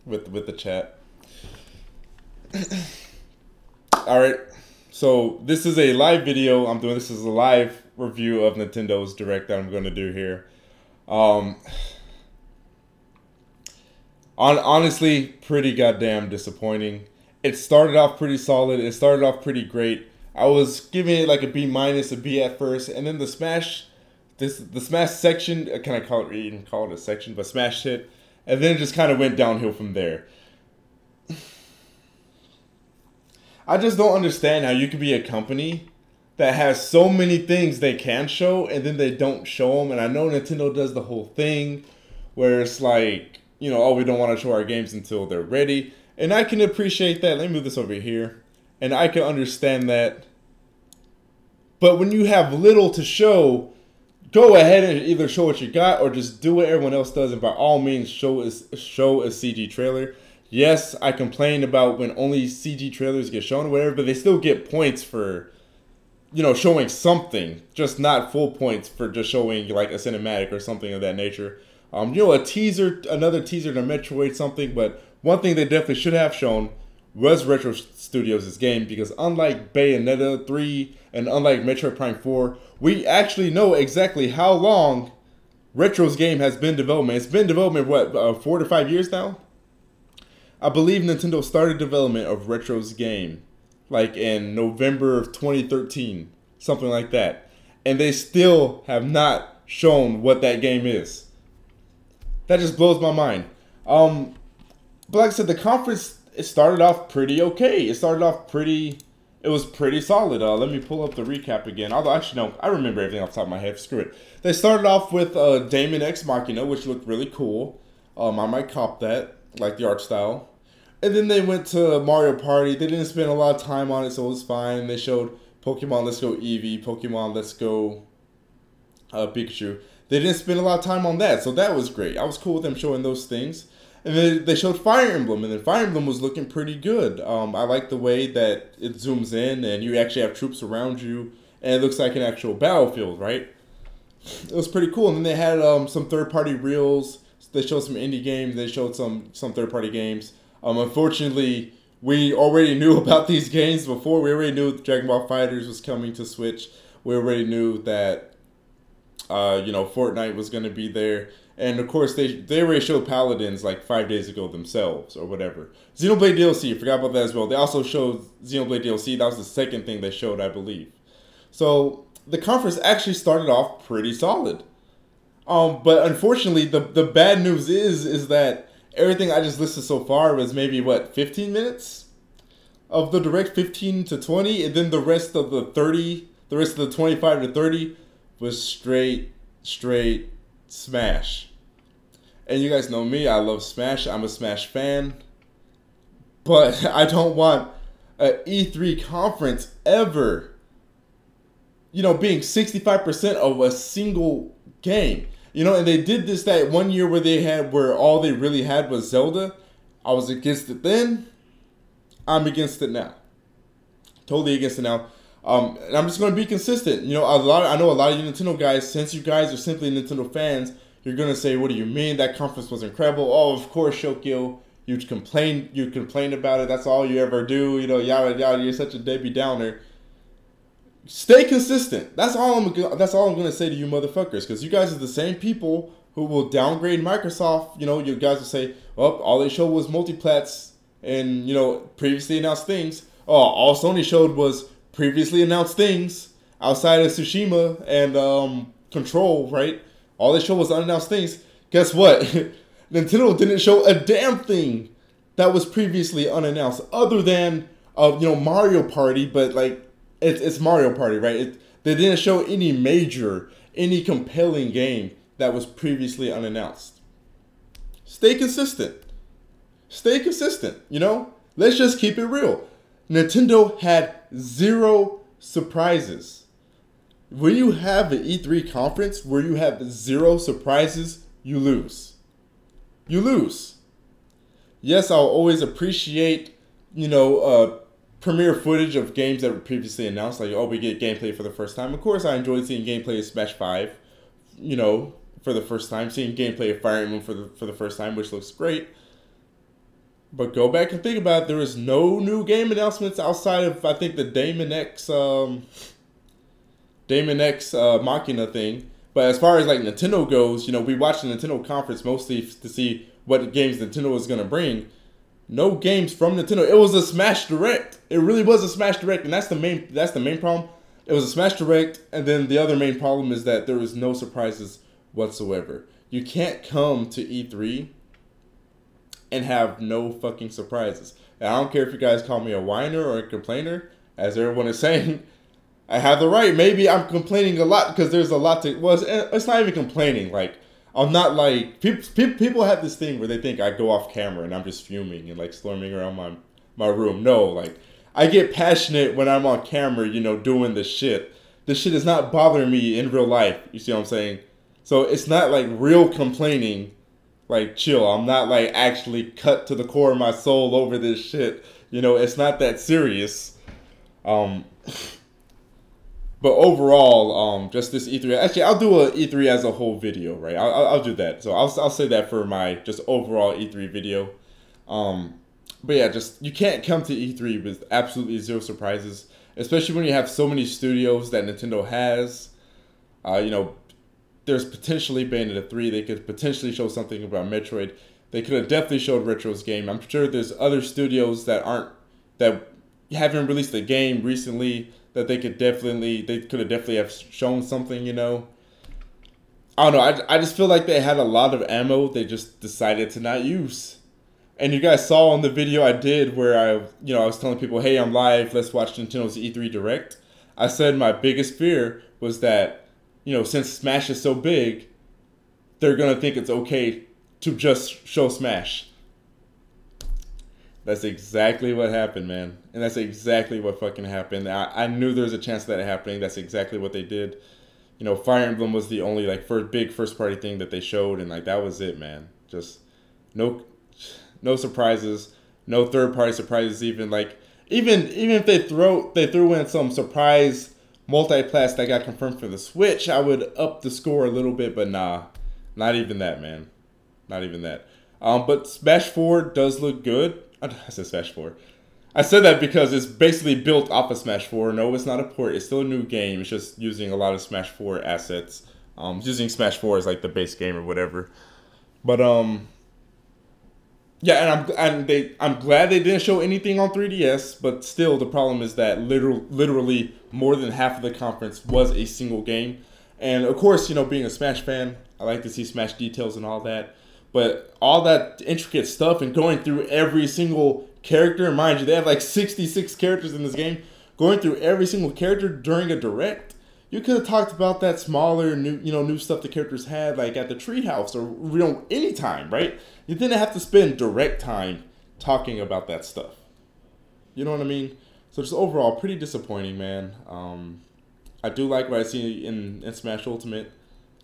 with the chat. All right. So this is a live video. I'm doing this as a live review of Nintendo's Direct that I'm going to do here. Um, honestly, pretty goddamn disappointing. It started off pretty solid. It started off pretty great. I was giving it like a B minus, a B at first, and then the Smash section. Can I call it? Even call it a section, but Smash hit, and then it just kind of went downhill from there. I just don't understand how you could be a company that has so many things they can show and then they don't show them. And I know Nintendo does the whole thing where it's like, oh, we don't want to show our games until they're ready. And I can appreciate that. Let me move this over here. And I can understand that. But when you have little to show, go ahead and either show what you got or just do what everyone else does. And by all means, show a CG trailer. Yes, I complain about when only CG trailers get shown or whatever, but they still get points for, showing something. Just not full points for just showing like a cinematic or something of that nature. A teaser, another teaser to Metroid something, but one thing they definitely should have shown was Retro Studios' game, because unlike Bayonetta 3 and unlike Metroid Prime 4, we actually know exactly how long Retro's game has been in development. It's been in development, what, 4 to 5 years now? I believe Nintendo started development of Retro's game like in November of 2013, something like that. And they still have not shown what that game is. That just blows my mind. But like I said, the conference, it started off pretty okay. It was pretty solid. Let me pull up the recap again. Although, actually, no, I remember everything off the top of my head. Screw it. They started off with Daemon X Machina, which looked really cool. I might cop that, like the art style. And then they went to Mario Party. They didn't spend a lot of time on it, so it was fine. They showed Pokemon Let's Go Eevee, Pokemon Let's Go Pikachu. They didn't spend a lot of time on that, so that was great. I was cool with them showing those things. And then they showed Fire Emblem, and then Fire Emblem was looking pretty good. I like the way that it zooms in, and you actually have troops around you, and it looks like an actual battlefield, right? It was pretty cool. And then they had some third-party reels. They showed some indie games. They showed some third-party games. Unfortunately, we already knew about these games before. We already knew Dragon Ball FighterZ was coming to Switch. We already knew that, Fortnite was going to be there. And, of course, they already showed Paladins like 5 days ago themselves or whatever. Xenoblade DLC, forgot about that as well. They also showed Xenoblade DLC. That was the second thing they showed, I believe. So, the conference actually started off pretty solid. But, unfortunately, the bad news is that everything I just listed so far was maybe, 15 minutes of the Direct, 15 to 20, and then the rest of the 25 to 30 was straight Smash. And you guys know me, I love Smash, I'm a Smash fan, but I don't want an E3 conference ever, being 65% of a single game. And they did this that one year where all they really had was Zelda. I was against it then. I'm against it now. Totally against it now. And I'm just going to be consistent. I know a lot of you Nintendo guys, since you guys are simply Nintendo fans, you're going to say, what do you mean? That conference was incredible. Oh, of course, Shokio. You complain about it. That's all you ever do. Yada, yada. You're such a Debbie Downer. Stay consistent. That's all I'm going to say to you motherfuckers, because you guys are the same people who will downgrade Microsoft. You guys will say, "Oh, all they showed was multiplats and previously announced things." Oh, all Sony showed was previously announced things outside of Tsushima and Control, right? All they showed was unannounced things. Guess what? Nintendo didn't show a damn thing that was previously unannounced, other than Mario Party, but like. It's Mario Party, right? They didn't show any compelling game that was previously unannounced. Stay consistent. Let's just keep it real. Nintendo had 0 surprises. When you have an E3 conference where you have 0 surprises, you lose. Yes, I'll always appreciate, premiere footage of games that were previously announced, like, oh, we get gameplay for the first time. Of course, I enjoyed seeing gameplay of Smash 5, for the first time, seeing gameplay of Fire Emblem for the first time, which looks great. But go back and think about it. There was no new game announcements outside of, I think, the Damon X Machina thing. But as far as like Nintendo goes, we watched the Nintendo conference mostly to see what games Nintendo was gonna bring. No games from Nintendo. It was a Smash Direct. It really was a Smash Direct, and that's the main problem. It was a Smash Direct, and then the other main problem is that there was no surprises whatsoever. You can't come to E3 and have no fucking surprises. And I don't care if you guys call me a whiner or a complainer, as everyone is saying. I have the right. Maybe I'm complaining a lot because there's a lot to. Well, it's not even complaining. Like, I'm not like people have this thing where they think I go off camera and I'm just fuming and like storming around my room. No, like I get passionate when I'm on camera, doing the shit. This shit is not bothering me in real life. You see what I'm saying? So it's not like real complaining. Like, chill. I'm not like actually cut to the core of my soul over this shit. It's not that serious. But overall, just this E3. Actually, I'll do a E3 as a whole video, right? I'll do that. So I'll say that for my just overall E3 video. But yeah, just you can't come to E3 with absolutely zero surprises, especially when you have so many studios that Nintendo has. There's potentially Bayonetta 3. They could potentially show something about Metroid. They could have definitely showed Retro's game. I'm sure there's other studios that haven't released a game recently that they could have definitely have shown something, I don't know. I just feel like they had a lot of ammo they just decided to not use. And you guys saw in the video I did where I was telling people, hey, I'm live, let's watch Nintendo's E3 Direct. I said my biggest fear was that, since Smash is so big, they're going to think it's okay to just show Smash. That's exactly what happened, man. And that's exactly what fucking happened. I knew there was a chance of that happening. That's exactly what they did. Fire Emblem was the only big first party thing that they showed, and that was it, man. Just no surprises, no third party surprises even. Even if they threw in some surprise multiplats that got confirmed for the Switch, I would up the score a little bit, but nah. Not even that, man. Not even that. But Smash 4 does look good. I said Smash 4. I said that because it's basically built off of Smash 4. No, it's not a port. It's still a new game. It's just using a lot of Smash 4 assets. Using Smash 4 as the base game or whatever. But yeah, and I'm glad they didn't show anything on 3DS. But still, the problem is that literally more than half of the conference was a single game. And of course, being a Smash fan, I like to see Smash details and all that. But all that intricate stuff and going through every single character, mind you, they have 66 characters in this game. Going through every single character during a direct, you could have talked about that smaller, new stuff the characters had, at the treehouse or any time, right? You didn't have to spend direct time talking about that stuff. You know what I mean? So just overall, pretty disappointing, man. I do like what I see in Smash Ultimate.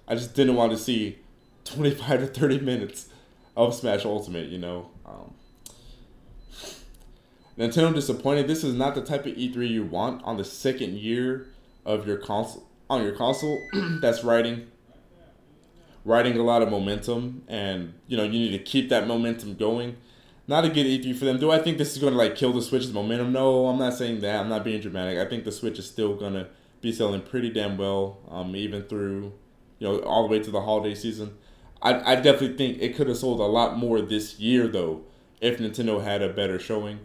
I just didn't want to see 25 to 30 minutes of Smash Ultimate, Nintendo disappointed. This is not the type of E3 you want on the second year of your console. On your console, that's riding a lot of momentum, and you need to keep that momentum going. Not a good E3 for them. Do I think this is going to kill the Switch's momentum? No, I'm not saying that. I'm not being dramatic. I think the Switch is still going to be selling pretty damn well, even through all the way to the holiday season. I definitely think it could have sold a lot more this year, though, if Nintendo had a better showing.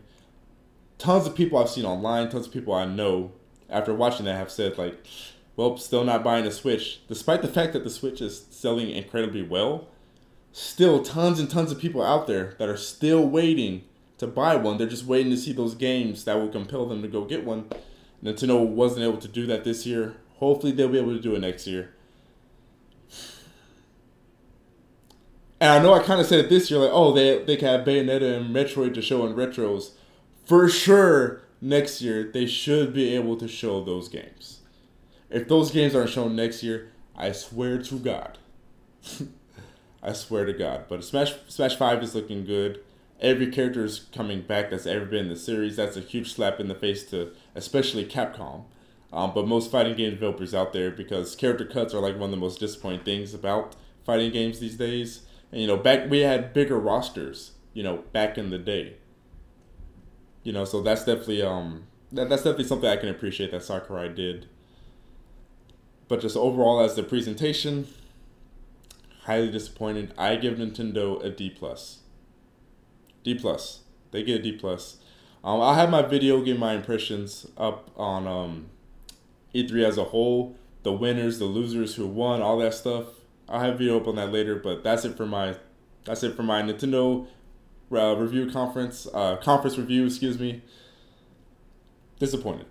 Tons of people I've seen online, tons of people I know, after watching that have said, well, still not buying a Switch. Despite the fact that the Switch is selling incredibly well, still tons and tons of people out there that are still waiting to buy one. They're just waiting to see those games that will compel them to go get one. Nintendo wasn't able to do that this year. Hopefully they'll be able to do it next year. And I know I kind of said it this year, they can have Bayonetta and Metroid to show in retros. For sure, next year, they should be able to show those games. If those games aren't shown next year, I swear to God. I swear to God. But Smash 5 is looking good. Every character is coming back that's ever been in the series. That's a huge slap in the face to especially Capcom. But most fighting game developers out there, because character cuts are one of the most disappointing things about fighting games these days. And back we had bigger rosters back in the day. So that's definitely that's definitely something I can appreciate that Sakurai did. But just overall, as the presentation, highly disappointed. I give Nintendo a D plus. D plus. They get a D plus. I'll have my video, give my impressions up on E3 as a whole, the winners, the losers, who won, all that stuff. I'll have a video up on that later. But that's it for my Nintendo review conference review. Excuse me. Disappointed.